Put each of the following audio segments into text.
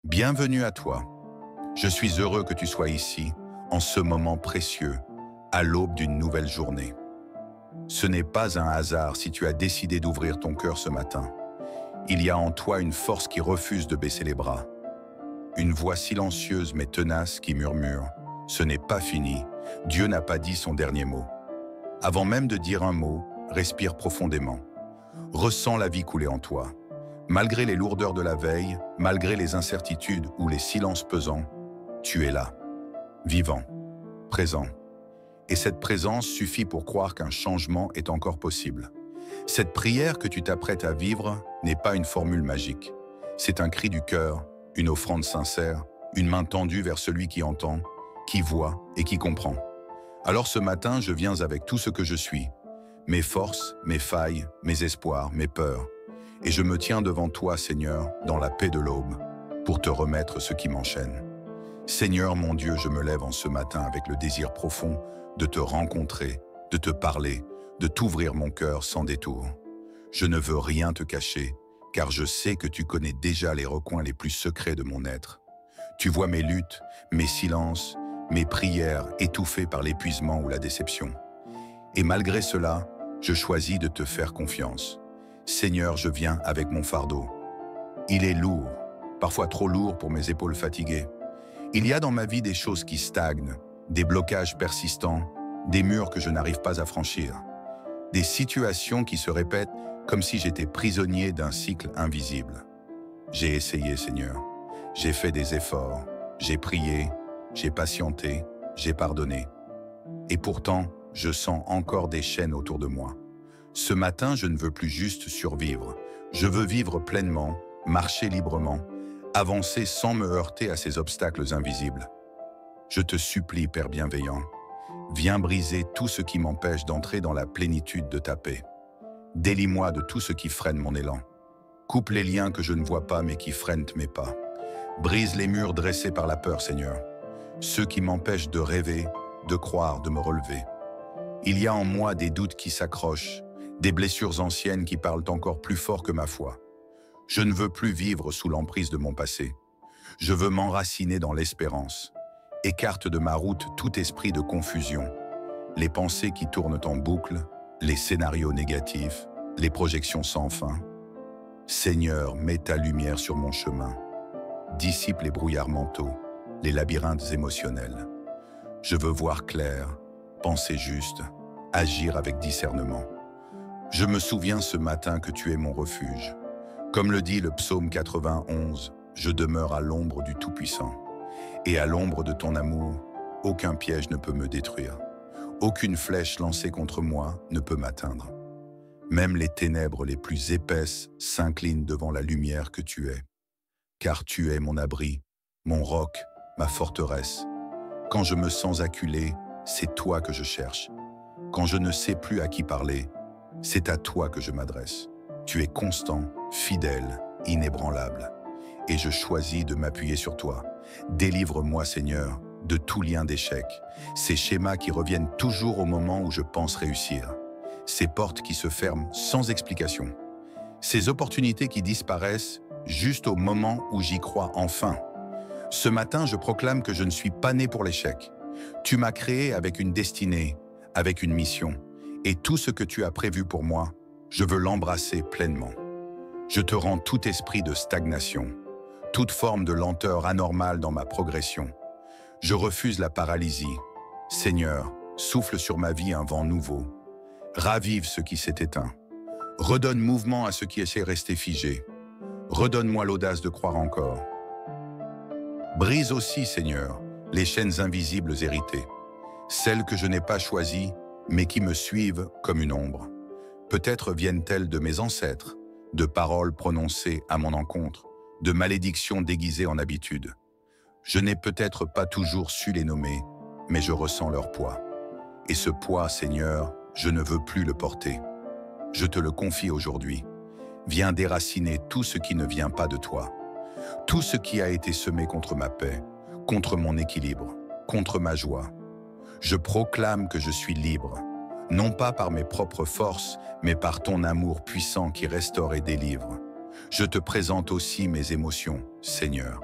Bienvenue à toi. Je suis heureux que tu sois ici, en ce moment précieux, à l'aube d'une nouvelle journée. Ce n'est pas un hasard si tu as décidé d'ouvrir ton cœur ce matin. Il y a en toi une force qui refuse de baisser les bras. Une voix silencieuse mais tenace qui murmure « Ce n'est pas fini, Dieu n'a pas dit son dernier mot ». Avant même de dire un mot, respire profondément. Ressens la vie couler en toi. Malgré les lourdeurs de la veille, malgré les incertitudes ou les silences pesants, tu es là, vivant, présent. Et cette présence suffit pour croire qu'un changement est encore possible. Cette prière que tu t'apprêtes à vivre n'est pas une formule magique. C'est un cri du cœur, une offrande sincère, une main tendue vers celui qui entend, qui voit et qui comprend. Alors ce matin, je viens avec tout ce que je suis, mes forces, mes failles, mes espoirs, mes peurs. Et je me tiens devant toi, Seigneur, dans la paix de l'aube, pour te remettre ce qui m'enchaîne. Seigneur mon Dieu, je me lève en ce matin avec le désir profond de te rencontrer, de te parler, de t'ouvrir mon cœur sans détour. Je ne veux rien te cacher, car je sais que tu connais déjà les recoins les plus secrets de mon être. Tu vois mes luttes, mes silences, mes prières étouffées par l'épuisement ou la déception. Et malgré cela, je choisis de te faire confiance. Seigneur, je viens avec mon fardeau. Il est lourd, parfois trop lourd pour mes épaules fatiguées. Il y a dans ma vie des choses qui stagnent, des blocages persistants, des murs que je n'arrive pas à franchir, des situations qui se répètent comme si j'étais prisonnier d'un cycle invisible. J'ai essayé, Seigneur. J'ai fait des efforts, j'ai prié, j'ai patienté, j'ai pardonné. Et pourtant, je sens encore des chaînes autour de moi. Ce matin, je ne veux plus juste survivre. Je veux vivre pleinement, marcher librement, avancer sans me heurter à ces obstacles invisibles. Je te supplie, Père bienveillant, viens briser tout ce qui m'empêche d'entrer dans la plénitude de ta paix. Délie-moi de tout ce qui freine mon élan. Coupe les liens que je ne vois pas mais qui freinent mes pas. Brise les murs dressés par la peur, Seigneur. Ceux qui m'empêchent de rêver, de croire, de me relever. Il y a en moi des doutes qui s'accrochent, des blessures anciennes qui parlent encore plus fort que ma foi. Je ne veux plus vivre sous l'emprise de mon passé. Je veux m'enraciner dans l'espérance. Écarte de ma route tout esprit de confusion, les pensées qui tournent en boucle, les scénarios négatifs, les projections sans fin. Seigneur, mets ta lumière sur mon chemin. Dissipe les brouillards mentaux, les labyrinthes émotionnels. Je veux voir clair, penser juste, agir avec discernement. Je me souviens ce matin que tu es mon refuge. Comme le dit le psaume 91, je demeure à l'ombre du Tout-Puissant. Et à l'ombre de ton amour, aucun piège ne peut me détruire. Aucune flèche lancée contre moi ne peut m'atteindre. Même les ténèbres les plus épaisses s'inclinent devant la lumière que tu es. Car tu es mon abri, mon roc, ma forteresse. Quand je me sens acculé, c'est toi que je cherche. Quand je ne sais plus à qui parler, c'est à toi que je m'adresse. Tu es constant, fidèle, inébranlable. Et je choisis de m'appuyer sur toi. Délivre-moi, Seigneur, de tout lien d'échec. Ces schémas qui reviennent toujours au moment où je pense réussir. Ces portes qui se ferment sans explication. Ces opportunités qui disparaissent juste au moment où j'y crois enfin. Ce matin, je proclame que je ne suis pas né pour l'échec. Tu m'as créé avec une destinée, avec une mission. Et tout ce que tu as prévu pour moi, je veux l'embrasser pleinement. Je te rends tout esprit de stagnation, toute forme de lenteur anormale dans ma progression. Je refuse la paralysie. Seigneur, souffle sur ma vie un vent nouveau. Ravive ce qui s'est éteint. Redonne mouvement à ce qui est resté figé. Redonne-moi l'audace de croire encore. Brise aussi, Seigneur, les chaînes invisibles héritées, celles que je n'ai pas choisies, mais qui me suivent comme une ombre. Peut-être viennent-elles de mes ancêtres, de paroles prononcées à mon encontre, de malédictions déguisées en habitude. Je n'ai peut-être pas toujours su les nommer, mais je ressens leur poids. Et ce poids, Seigneur, je ne veux plus le porter. Je te le confie aujourd'hui. Viens déraciner tout ce qui ne vient pas de toi. Tout ce qui a été semé contre ma paix, contre mon équilibre, contre ma joie. Je proclame que je suis libre, non pas par mes propres forces, mais par ton amour puissant qui restaure et délivre. Je te présente aussi mes émotions, Seigneur.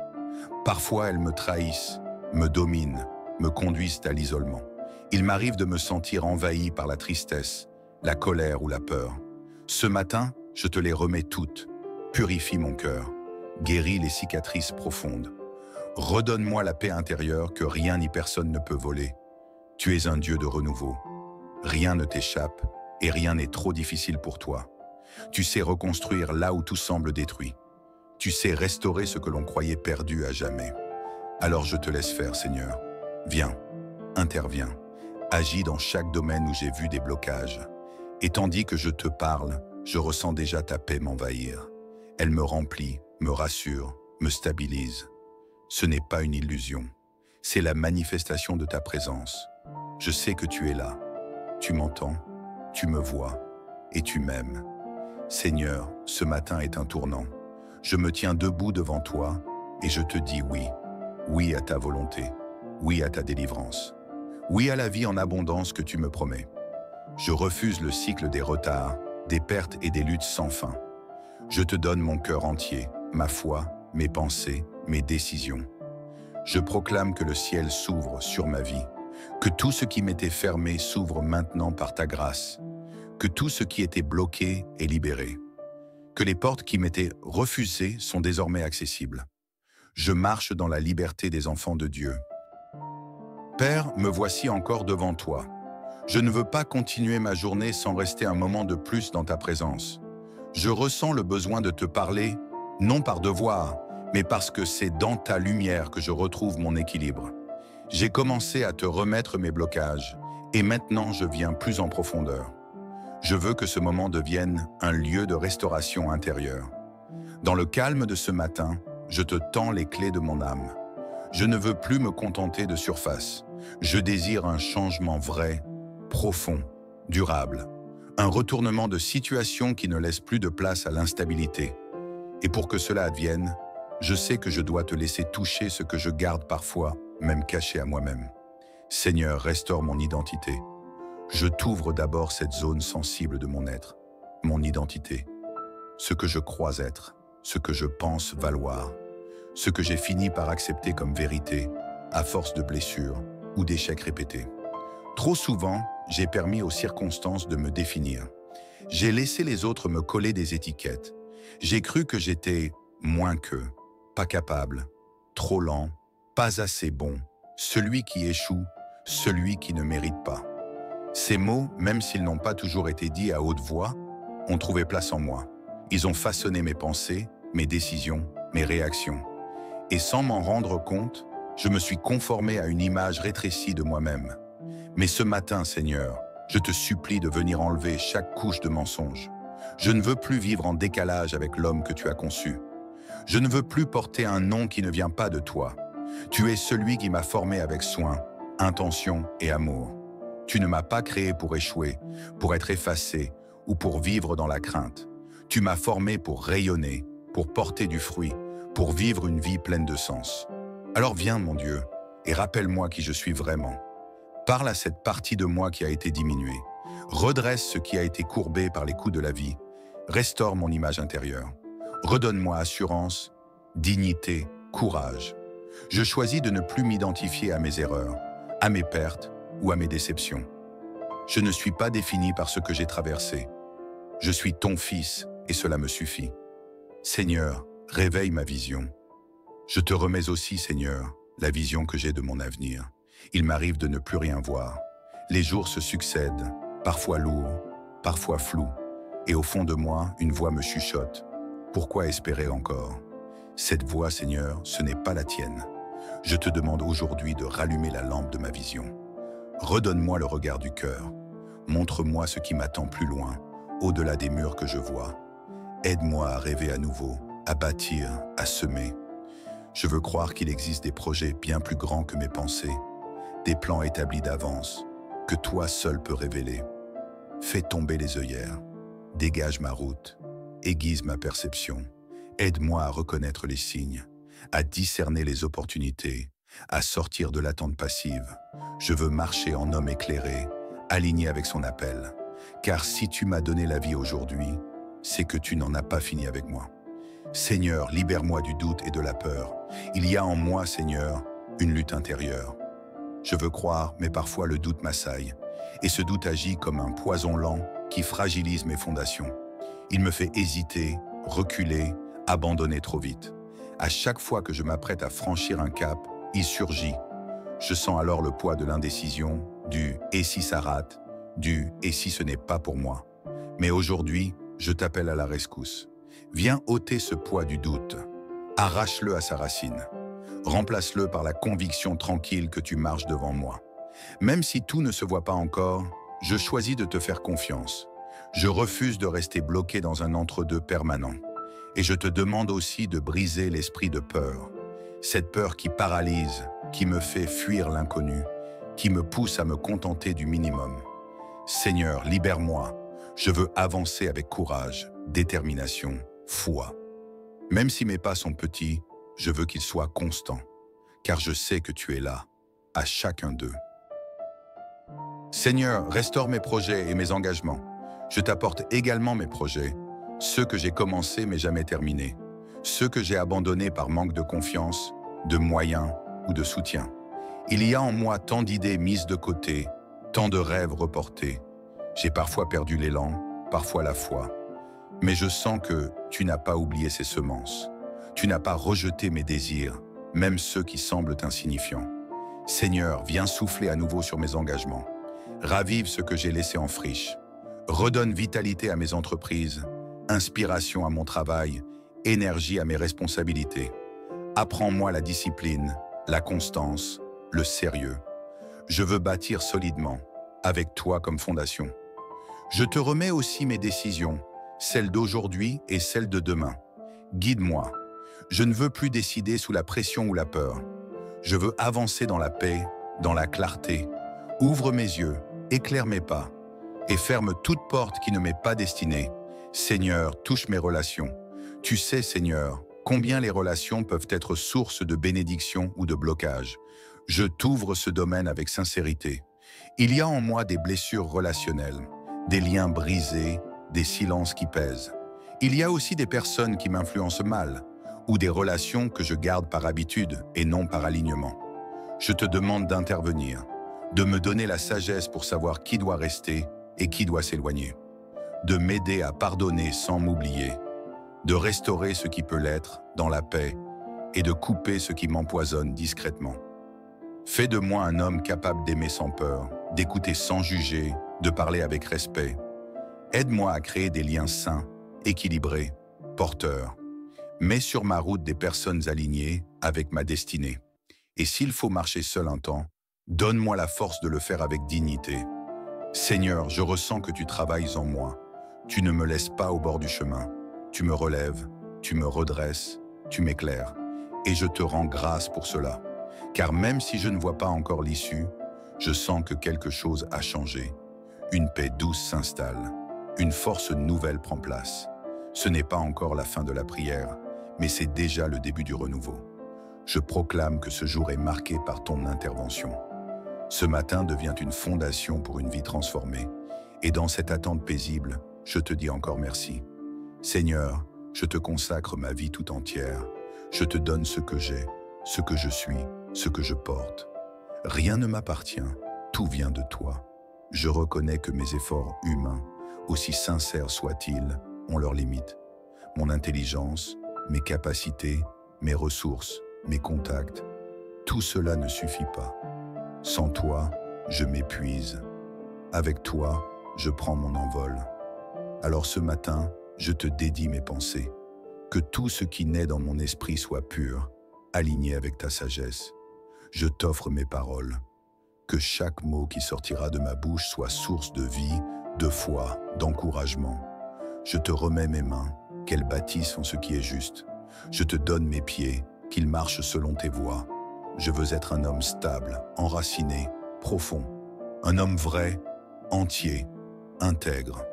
Parfois, elles me trahissent, me dominent, me conduisent à l'isolement. Il m'arrive de me sentir envahi par la tristesse, la colère ou la peur. Ce matin, je te les remets toutes. Purifie mon cœur, guéris les cicatrices profondes. Redonne-moi la paix intérieure que rien ni personne ne peut voler. Tu es un Dieu de renouveau. Rien ne t'échappe et rien n'est trop difficile pour toi. Tu sais reconstruire là où tout semble détruit. Tu sais restaurer ce que l'on croyait perdu à jamais. Alors je te laisse faire, Seigneur. Viens, interviens. Agis dans chaque domaine où j'ai vu des blocages. Et tandis que je te parle, je ressens déjà ta paix m'envahir. Elle me remplit, me rassure, me stabilise. Ce n'est pas une illusion. C'est la manifestation de ta présence. Je sais que tu es là. Tu m'entends, tu me vois et tu m'aimes. Seigneur, ce matin est un tournant. Je me tiens debout devant toi et je te dis oui. Oui à ta volonté. Oui à ta délivrance. Oui à la vie en abondance que tu me promets. Je refuse le cycle des retards, des pertes et des luttes sans fin. Je te donne mon cœur entier, ma foi, mes pensées, mes décisions. Je proclame que le ciel s'ouvre sur ma vie, que tout ce qui m'était fermé s'ouvre maintenant par ta grâce, que tout ce qui était bloqué est libéré, que les portes qui m'étaient refusées sont désormais accessibles. Je marche dans la liberté des enfants de Dieu. Père, me voici encore devant toi. Je ne veux pas continuer ma journée sans rester un moment de plus dans ta présence. Je ressens le besoin de te parler, non par devoir, mais parce que c'est dans ta lumière que je retrouve mon équilibre. J'ai commencé à te remettre mes blocages, et maintenant je viens plus en profondeur. Je veux que ce moment devienne un lieu de restauration intérieure. Dans le calme de ce matin, je te tends les clés de mon âme. Je ne veux plus me contenter de surface. Je désire un changement vrai, profond, durable. Un retournement de situation qui ne laisse plus de place à l'instabilité. Et pour que cela advienne, je sais que je dois te laisser toucher ce que je garde parfois, même caché à moi-même. Seigneur, restaure mon identité. Je t'ouvre d'abord cette zone sensible de mon être, mon identité. Ce que je crois être, ce que je pense valoir, ce que j'ai fini par accepter comme vérité, à force de blessures ou d'échecs répétés. Trop souvent, j'ai permis aux circonstances de me définir. J'ai laissé les autres me coller des étiquettes. J'ai cru que j'étais moins qu'eux, pas capable, trop lent, pas assez bon, celui qui échoue, celui qui ne mérite pas. Ces mots, même s'ils n'ont pas toujours été dits à haute voix, ont trouvé place en moi. Ils ont façonné mes pensées, mes décisions, mes réactions. Et sans m'en rendre compte, je me suis conformé à une image rétrécie de moi-même. Mais ce matin, Seigneur, je te supplie de venir enlever chaque couche de mensonge. Je ne veux plus vivre en décalage avec l'homme que tu as conçu. Je ne veux plus porter un nom qui ne vient pas de toi. Tu es celui qui m'a formé avec soin, intention et amour. Tu ne m'as pas créé pour échouer, pour être effacé ou pour vivre dans la crainte. Tu m'as formé pour rayonner, pour porter du fruit, pour vivre une vie pleine de sens. Alors viens, mon Dieu, et rappelle-moi qui je suis vraiment. Parle à cette partie de moi qui a été diminuée. Redresse ce qui a été courbé par les coups de la vie. Restaure mon image intérieure. Redonne-moi assurance, dignité, courage. Je choisis de ne plus m'identifier à mes erreurs, à mes pertes ou à mes déceptions. Je ne suis pas défini par ce que j'ai traversé. Je suis ton fils et cela me suffit. Seigneur, réveille ma vision. Je te remets aussi, Seigneur, la vision que j'ai de mon avenir. Il m'arrive de ne plus rien voir. Les jours se succèdent, parfois lourds, parfois flous. Et au fond de moi, une voix me chuchote. Pourquoi espérer encore? Cette voix, Seigneur, ce n'est pas la tienne. Je te demande aujourd'hui de rallumer la lampe de ma vision. Redonne-moi le regard du cœur. Montre-moi ce qui m'attend plus loin, au-delà des murs que je vois. Aide-moi à rêver à nouveau, à bâtir, à semer. Je veux croire qu'il existe des projets bien plus grands que mes pensées, des plans établis d'avance, que toi seul peux révéler. Fais tomber les œillères, dégage ma route, aiguise ma perception. Aide-moi à reconnaître les signes, à discerner les opportunités, à sortir de l'attente passive. Je veux marcher en homme éclairé, aligné avec son appel. Car si tu m'as donné la vie aujourd'hui, c'est que tu n'en as pas fini avec moi. Seigneur, libère-moi du doute et de la peur. Il y a en moi, Seigneur, une lutte intérieure. Je veux croire, mais parfois le doute m'assaille. Et ce doute agit comme un poison lent qui fragilise mes fondations. Il me fait hésiter, reculer, abandonner trop vite. À chaque fois que je m'apprête à franchir un cap, il surgit. Je sens alors le poids de l'indécision, du « et si ça rate ?» du « et si ce n'est pas pour moi ?» Mais aujourd'hui, je t'appelle à la rescousse. Viens ôter ce poids du doute. Arrache-le à sa racine. Remplace-le par la conviction tranquille que tu marches devant moi. Même si tout ne se voit pas encore, je choisis de te faire confiance. Je refuse de rester bloqué dans un entre-deux permanent. Et je te demande aussi de briser l'esprit de peur. Cette peur qui paralyse, qui me fait fuir l'inconnu, qui me pousse à me contenter du minimum. Seigneur, libère-moi. Je veux avancer avec courage, détermination, foi. Même si mes pas sont petits, je veux qu'ils soient constants, car je sais que tu es là, à chacun d'eux. Seigneur, restaure mes projets et mes engagements. Je t'apporte également mes projets, ceux que j'ai commencés mais jamais terminés, ceux que j'ai abandonnés par manque de confiance, de moyens ou de soutien. Il y a en moi tant d'idées mises de côté, tant de rêves reportés. J'ai parfois perdu l'élan, parfois la foi. Mais je sens que tu n'as pas oublié ces semences. Tu n'as pas rejeté mes désirs, même ceux qui semblent insignifiants. Seigneur, viens souffler à nouveau sur mes engagements. Ravive ce que j'ai laissé en friche. Redonne vitalité à mes entreprises, inspiration à mon travail, énergie à mes responsabilités. Apprends-moi la discipline, la constance, le sérieux. Je veux bâtir solidement, avec toi comme fondation. Je te remets aussi mes décisions, celles d'aujourd'hui et celles de demain. Guide-moi. Je ne veux plus décider sous la pression ou la peur. Je veux avancer dans la paix, dans la clarté. Ouvre mes yeux, éclaire mes pas et ferme toute porte qui ne m'est pas destinée. Seigneur, touche mes relations. Tu sais, Seigneur, combien les relations peuvent être source de bénédiction ou de blocage. Je t'ouvre ce domaine avec sincérité. Il y a en moi des blessures relationnelles, des liens brisés, des silences qui pèsent. Il y a aussi des personnes qui m'influencent mal, ou des relations que je garde par habitude et non par alignement. Je te demande d'intervenir, de me donner la sagesse pour savoir qui doit rester et qui doit s'éloigner, de m'aider à pardonner sans m'oublier, de restaurer ce qui peut l'être dans la paix et de couper ce qui m'empoisonne discrètement. Fais de moi un homme capable d'aimer sans peur, d'écouter sans juger, de parler avec respect. Aide-moi à créer des liens sains, équilibrés, porteurs. Mets sur ma route des personnes alignées avec ma destinée. Et s'il faut marcher seul un temps, donne-moi la force de le faire avec dignité. Seigneur, je ressens que tu travailles en moi. Tu ne me laisses pas au bord du chemin. Tu me relèves, tu me redresses, tu m'éclaires. Et je te rends grâce pour cela. Car même si je ne vois pas encore l'issue, je sens que quelque chose a changé. Une paix douce s'installe. Une force nouvelle prend place. Ce n'est pas encore la fin de la prière, mais c'est déjà le début du renouveau. Je proclame que ce jour est marqué par ton intervention. Ce matin devient une fondation pour une vie transformée. Et dans cette attente paisible, je te dis encore merci. Seigneur, je te consacre ma vie tout entière. Je te donne ce que j'ai, ce que je suis, ce que je porte. Rien ne m'appartient, tout vient de toi. Je reconnais que mes efforts humains, aussi sincères soient-ils, ont leurs limites. Mon intelligence, mes capacités, mes ressources, mes contacts, tout cela ne suffit pas. Sans toi, je m'épuise. Avec toi, je prends mon envol. Alors ce matin, je te dédie mes pensées. Que tout ce qui naît dans mon esprit soit pur, aligné avec ta sagesse. Je t'offre mes paroles. Que chaque mot qui sortira de ma bouche soit source de vie, de foi, d'encouragement. Je te remets mes mains, qu'elles bâtissent en ce qui est juste. Je te donne mes pieds, qu'ils marchent selon tes voies. Je veux être un homme stable, enraciné, profond. Un homme vrai, entier, intègre.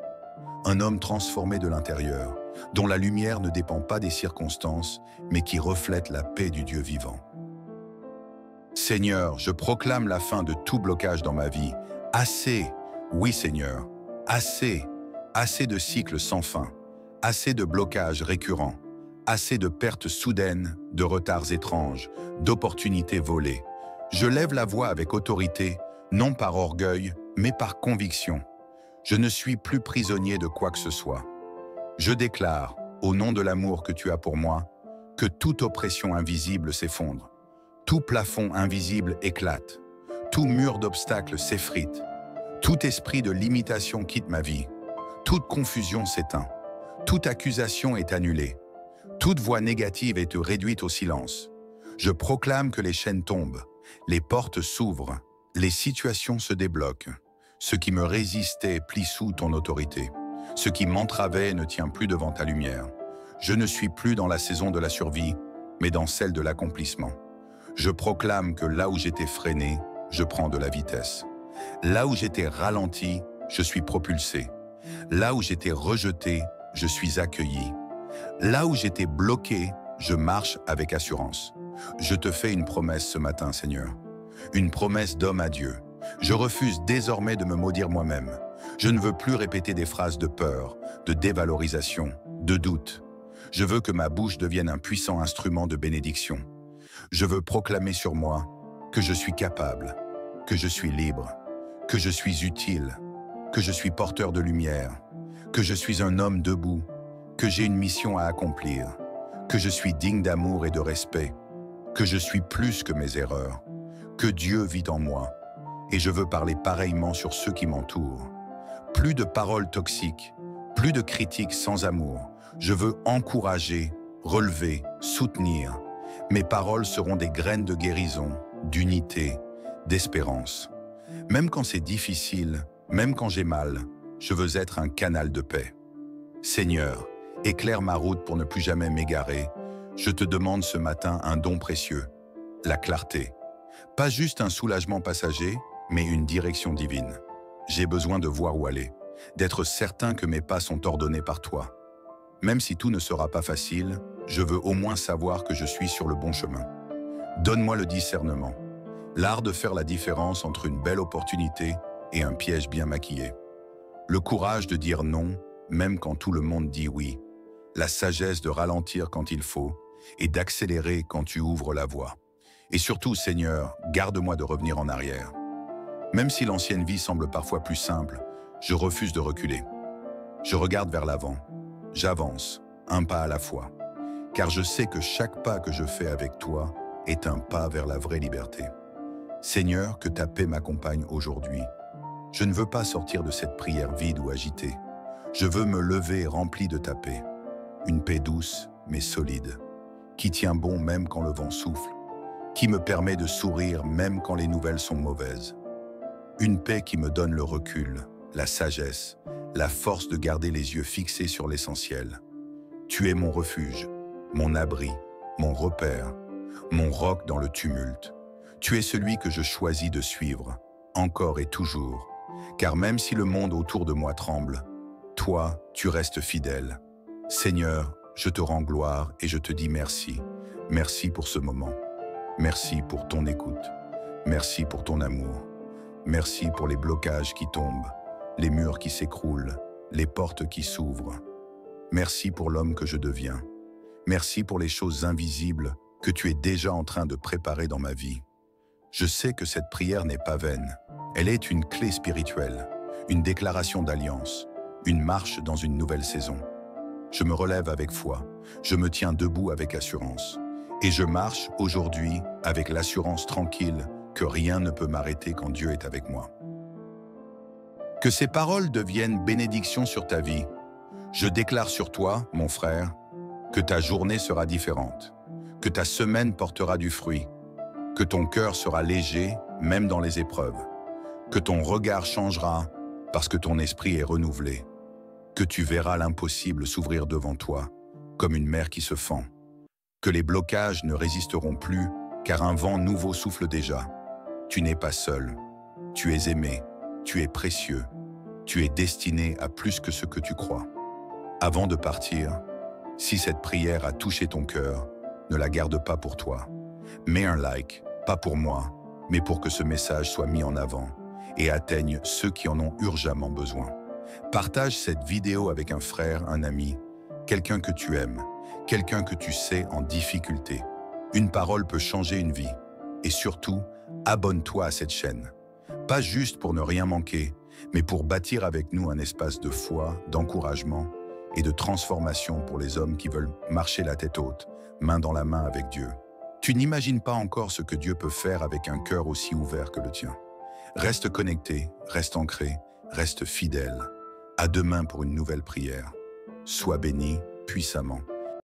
Un homme transformé de l'intérieur, dont la lumière ne dépend pas des circonstances, mais qui reflète la paix du Dieu vivant. Seigneur, je proclame la fin de tout blocage dans ma vie. Assez, oui Seigneur, assez, assez de cycles sans fin, assez de blocages récurrents, Assez de pertes soudaines, de retards étranges, d'opportunités volées. Je lève la voix avec autorité, non par orgueil, mais par conviction. Je ne suis plus prisonnier de quoi que ce soit. Je déclare, au nom de l'amour que tu as pour moi, que toute oppression invisible s'effondre. Tout plafond invisible éclate. Tout mur d'obstacles s'effrite. Tout esprit de limitation quitte ma vie. Toute confusion s'éteint. Toute accusation est annulée. Toute voix négative est réduite au silence. Je proclame que les chaînes tombent, les portes s'ouvrent, les situations se débloquent. Ce qui me résistait plie sous ton autorité. Ce qui m'entravait ne tient plus devant ta lumière. Je ne suis plus dans la saison de la survie, mais dans celle de l'accomplissement. Je proclame que là où j'étais freiné, je prends de la vitesse. Là où j'étais ralenti, je suis propulsé. Là où j'étais rejeté, je suis accueilli. Là où j'étais bloqué, je marche avec assurance. Je te fais une promesse ce matin, Seigneur. Une promesse d'homme à Dieu. Je refuse désormais de me maudire moi-même. Je ne veux plus répéter des phrases de peur, de dévalorisation, de doute. Je veux que ma bouche devienne un puissant instrument de bénédiction. Je veux proclamer sur moi que je suis capable, que je suis libre, que je suis utile, que je suis porteur de lumière, que je suis un homme debout, que j'ai une mission à accomplir, que je suis digne d'amour et de respect, que je suis plus que mes erreurs, que Dieu vit en moi, et je veux parler pareillement sur ceux qui m'entourent. Plus de paroles toxiques, plus de critiques sans amour. Je veux encourager, relever, soutenir. Mes paroles seront des graines de guérison, d'unité, d'espérance. Même quand c'est difficile, même quand j'ai mal, je veux être un canal de paix. Seigneur, éclaire ma route pour ne plus jamais m'égarer. Je te demande ce matin un don précieux, la clarté. Pas juste un soulagement passager, mais une direction divine. J'ai besoin de voir où aller, d'être certain que mes pas sont ordonnés par toi. Même si tout ne sera pas facile, je veux au moins savoir que je suis sur le bon chemin. Donne-moi le discernement, l'art de faire la différence entre une belle opportunité et un piège bien maquillé. Le courage de dire non, même quand tout le monde dit oui. La sagesse de ralentir quand il faut et d'accélérer quand tu ouvres la voie. Et surtout, Seigneur, garde-moi de revenir en arrière. Même si l'ancienne vie semble parfois plus simple, je refuse de reculer. Je regarde vers l'avant. J'avance, un pas à la fois. Car je sais que chaque pas que je fais avec toi est un pas vers la vraie liberté. Seigneur, que ta paix m'accompagne aujourd'hui. Je ne veux pas sortir de cette prière vide ou agitée. Je veux me lever rempli de ta paix. Une paix douce, mais solide, qui tient bon même quand le vent souffle, qui me permet de sourire même quand les nouvelles sont mauvaises. Une paix qui me donne le recul, la sagesse, la force de garder les yeux fixés sur l'essentiel. Tu es mon refuge, mon abri, mon repère, mon roc dans le tumulte. Tu es celui que je choisis de suivre, encore et toujours, car même si le monde autour de moi tremble, toi, tu restes fidèle. Seigneur, je te rends gloire et je te dis merci. Merci pour ce moment. Merci pour ton écoute. Merci pour ton amour. Merci pour les blocages qui tombent, les murs qui s'écroulent, les portes qui s'ouvrent. Merci pour l'homme que je deviens. Merci pour les choses invisibles que tu es déjà en train de préparer dans ma vie. Je sais que cette prière n'est pas vaine. Elle est une clé spirituelle, une déclaration d'alliance, une marche dans une nouvelle saison. Je me relève avec foi, je me tiens debout avec assurance. Et je marche aujourd'hui avec l'assurance tranquille que rien ne peut m'arrêter quand Dieu est avec moi. Que ces paroles deviennent bénédiction sur ta vie. Je déclare sur toi, mon frère, que ta journée sera différente, que ta semaine portera du fruit, que ton cœur sera léger, même dans les épreuves, que ton regard changera parce que ton esprit est renouvelé, que tu verras l'impossible s'ouvrir devant toi, comme une mer qui se fend, que les blocages ne résisteront plus, car un vent nouveau souffle déjà. Tu n'es pas seul, tu es aimé, tu es précieux, tu es destiné à plus que ce que tu crois. Avant de partir, si cette prière a touché ton cœur, ne la garde pas pour toi. Mets un like, pas pour moi, mais pour que ce message soit mis en avant et atteigne ceux qui en ont urgemment besoin. Partage cette vidéo avec un frère, un ami, quelqu'un que tu aimes, quelqu'un que tu sais en difficulté. Une parole peut changer une vie. Et surtout, abonne-toi à cette chaîne. Pas juste pour ne rien manquer, mais pour bâtir avec nous un espace de foi, d'encouragement et de transformation pour les hommes qui veulent marcher la tête haute, main dans la main avec Dieu. Tu n'imagines pas encore ce que Dieu peut faire avec un cœur aussi ouvert que le tien. Reste connecté, reste ancré, reste fidèle. À demain pour une nouvelle prière. Sois béni puissamment.